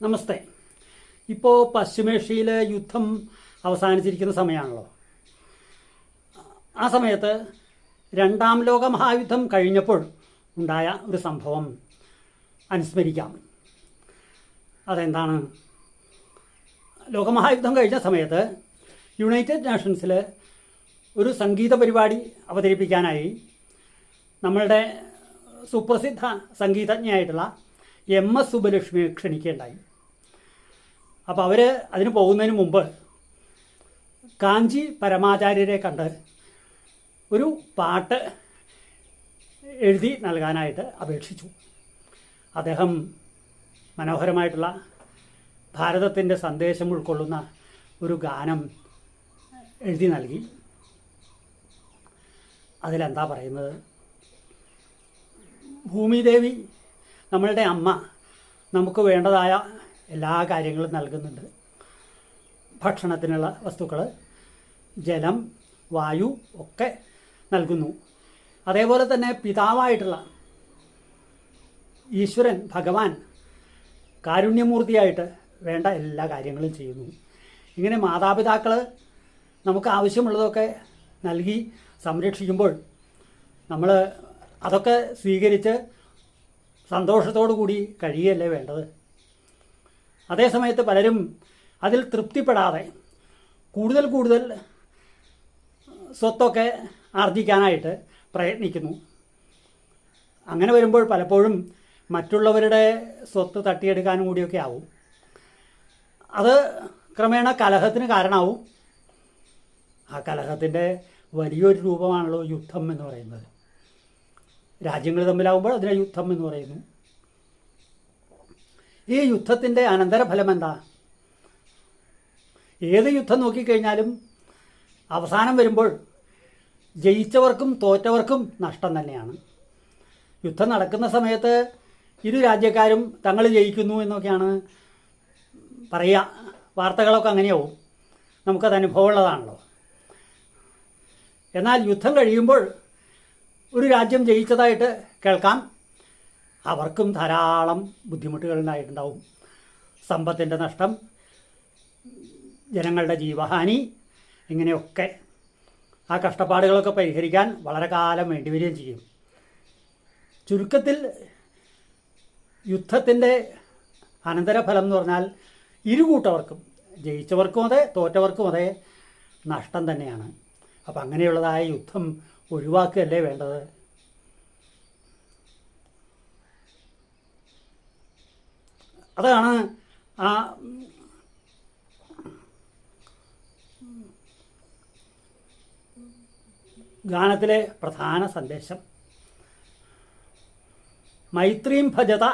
നമസ്തേ. ഇപ്പോൾ പശ്ചിമേഷ്യയിലെ യുദ്ധം അവസാനിച്ചിരിക്കുന്ന സമയമാണല്ലോ. ആ സമയത്ത് രണ്ടാം ലോക മഹായുദ്ധം കഴിഞ്ഞപ്പോൾ ഉണ്ടായ ഒരു സംഭവം അനുസ്മരിക്കാം. അതെന്താണ്? ലോകമഹായുദ്ധം കഴിഞ്ഞ സമയത്ത് യുണൈറ്റഡ് നേഷൻസിൽ ഒരു സംഗീത പരിപാടി അവതരിപ്പിക്കാനായി നമ്മളുടെ സുപ്രസിദ്ധ സംഗീതജ്ഞയായിട്ടുള്ള MS സുബ്ബലക്ഷ്മിയെ ക്ഷണിക്കുകയുണ്ടായി. അപ്പോൾ അവർ അതിന് പോകുന്നതിന് മുമ്പ് കാഞ്ചി പരമാചാര്യരെ കണ്ട് ഒരു പാട്ട് എഴുതി നൽകാനായിട്ട് അപേക്ഷിച്ചു. അദ്ദേഹം മനോഹരമായിട്ടുള്ള ഭാരതത്തിൻ്റെ സന്ദേശം ഉൾക്കൊള്ളുന്ന ഒരു ഗാനം എഴുതി നൽകി. അതിലെന്താ പറയുന്നത്? ഭൂമിദേവി നമ്മളുടെ അമ്മ നമുക്ക് വേണ്ടതായ എല്ലാ കാര്യങ്ങളും നൽകുന്നുണ്ട്. ഭക്ഷണത്തിനുള്ള വസ്തുക്കൾ, ജലം, വായു ഒക്കെ നൽകുന്നു. അതേപോലെ തന്നെ പിതാവായിട്ടുള്ള ഈശ്വരൻ ഭഗവാൻ കാരുണ്യമൂർത്തിയായിട്ട് വേണ്ട എല്ലാ കാര്യങ്ങളും ചെയ്യുന്നു. ഇങ്ങനെ മാതാപിതാക്കൾ നമുക്ക് ആവശ്യമുള്ളതൊക്കെ നൽകി സംരക്ഷിക്കുമ്പോൾ നമ്മൾ അതൊക്കെ സ്വീകരിച്ച് സന്തോഷത്തോടു കൂടി കഴിയുകയല്ലേ വേണ്ടത്. അതേസമയത്ത് പലരും അതിൽ തൃപ്തിപ്പെടാതെ കൂടുതൽ സ്വത്തൊക്കെ ആർജിക്കാനായിട്ട് പ്രയത്നിക്കുന്നു. അങ്ങനെ വരുമ്പോൾ പലപ്പോഴും മറ്റുള്ളവരുടെ സ്വത്ത് തട്ടിയെടുക്കാനും കൂടിയൊക്കെ ആവും. അത് ക്രമേണ കലഹത്തിന് കാരണമാവും. ആ കലഹത്തിൻ്റെ വലിയൊരു രൂപമാണല്ലോ യുദ്ധം എന്ന് പറയുന്നത്. രാജ്യങ്ങൾ തമ്മിലാവുമ്പോൾ അതിനെ യുദ്ധം എന്ന് പറയുന്നു. ഈ യുദ്ധത്തിൻ്റെ അനന്തരഫലം എന്താ? ഏത് യുദ്ധം നോക്കിക്കഴിഞ്ഞാലും അവസാനം വരുമ്പോൾ ജയിച്ചവർക്കും തോറ്റവർക്കും നഷ്ടം തന്നെയാണ്. യുദ്ധം നടക്കുന്ന സമയത്ത് ഇരു രാജ്യക്കാരും തങ്ങൾ ജയിക്കുന്നു എന്നൊക്കെയാണ് പറയുക. വാർത്തകളൊക്കെ അങ്ങനെയാവും. നമുക്കത് അനുഭവമുള്ളതാണല്ലോ. എന്നാൽ യുദ്ധം കഴിയുമ്പോൾ ഒരു രാജ്യം ജയിച്ചതായിട്ട് കേൾക്കാം. അവർക്കും ധാരാളം ബുദ്ധിമുട്ടുകൾ ഉണ്ടായിട്ടുണ്ടാവും. സമ്പത്തിൻ്റെ നഷ്ടം, ജനങ്ങളുടെ ജീവഹാനി, ഇങ്ങനെയൊക്കെ ആ കഷ്ടപ്പാടുകളൊക്കെ പരിഹരിക്കാൻ വളരെ കാലം വേണ്ടിവരികയും ചെയ്യും. ചുരുക്കത്തിൽ യുദ്ധത്തിൻ്റെ അനന്തരഫലം എന്ന് പറഞ്ഞാൽ ഇരുകൂട്ടവർക്കും, ജയിച്ചവർക്കും അതെ തോറ്റവർക്കും അതെ, നഷ്ടം തന്നെയാണ്. അപ്പം അങ്ങനെയുള്ളതായ യുദ്ധം ഒഴിവാക്കുകയല്ലേ വേണ്ടത്. അതാണ് ആ ഗാനത്തിലെ പ്രധാന സന്ദേശം. മൈത്രീം ഭജത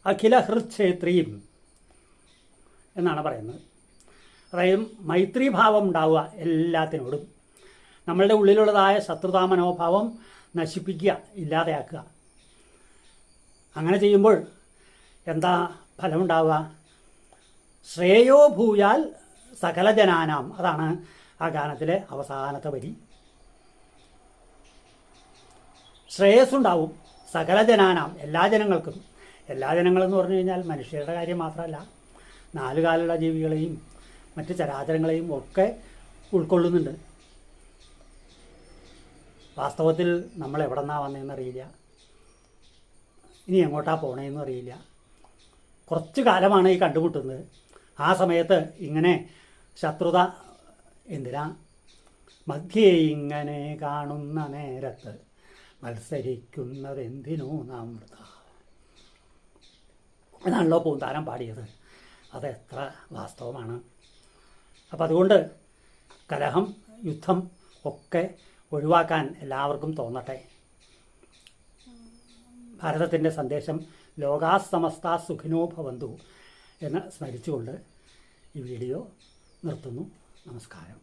അഖില ഹൃച്ഛേത്രീം എന്നാണ് പറയുന്നത്. അതായത് മൈത്രീഭാവം ഉണ്ടാവുക എല്ലാത്തിനോടും. നമ്മളുടെ ഉള്ളിലുള്ളതായ ശത്രുതാ മനോഭാവം നശിപ്പിക്കുക, ഇല്ലാതെയാക്കുക. അങ്ങനെ ചെയ്യുമ്പോൾ എന്താ ഫലമുണ്ടാവുക? ശ്രേയോ ഭൂയാൽ സകല ജനാനാം. അതാണ് ആ ഗാനത്തിലെ അവസാനത്തെ വരി. ശ്രേയസ്സുണ്ടാവും സകല ജനാനാം, എല്ലാ ജനങ്ങൾക്കും. എല്ലാ ജനങ്ങളെന്ന് പറഞ്ഞു കഴിഞ്ഞാൽ മനുഷ്യരുടെ കാര്യം മാത്രമല്ല, നാലുകാലുള്ള ജീവികളെയും മറ്റ് ചരാചരങ്ങളെയും ഒക്കെ ഉൾക്കൊള്ളുന്നുണ്ട്. വാസ്തവത്തിൽ നമ്മൾ എവിടെ നിന്നാണ് വന്നതെന്ന് അറിയില്ല, ഇനി എങ്ങോട്ടാണ് പോണേന്നും അറിയില്ല. കുറച്ച് കാലമാണ് ഈ കണ്ടുമുട്ടുന്നത്. ആ സമയത്ത് ഇങ്ങനെ ശത്രുത എന്തിനാ? മധ്യേ ഇങ്ങനെ കാണുന്ന നേരത്ത് മത്സരിക്കുന്നതെന്തിനോ നാം വൃഥ എന്നാണല്ലോ പൂന്താനം പാടിയത്. അതെത്ര വാസ്തവമാണ്. അപ്പം അതുകൊണ്ട് കലഹം, യുദ്ധം ഒക്കെ ഒഴിവാക്കാൻ എല്ലാവർക്കും തോന്നട്ടെ. ഭാരതത്തിൻ്റെ സന്ദേശം ലോകാ സമസ്ത സുഖിനോ ഭവന്തു എന്ന് സ്മരിച്ചുകൊണ്ട് ഈ വീഡിയോ നിർത്തുന്നു. നമസ്കാരം.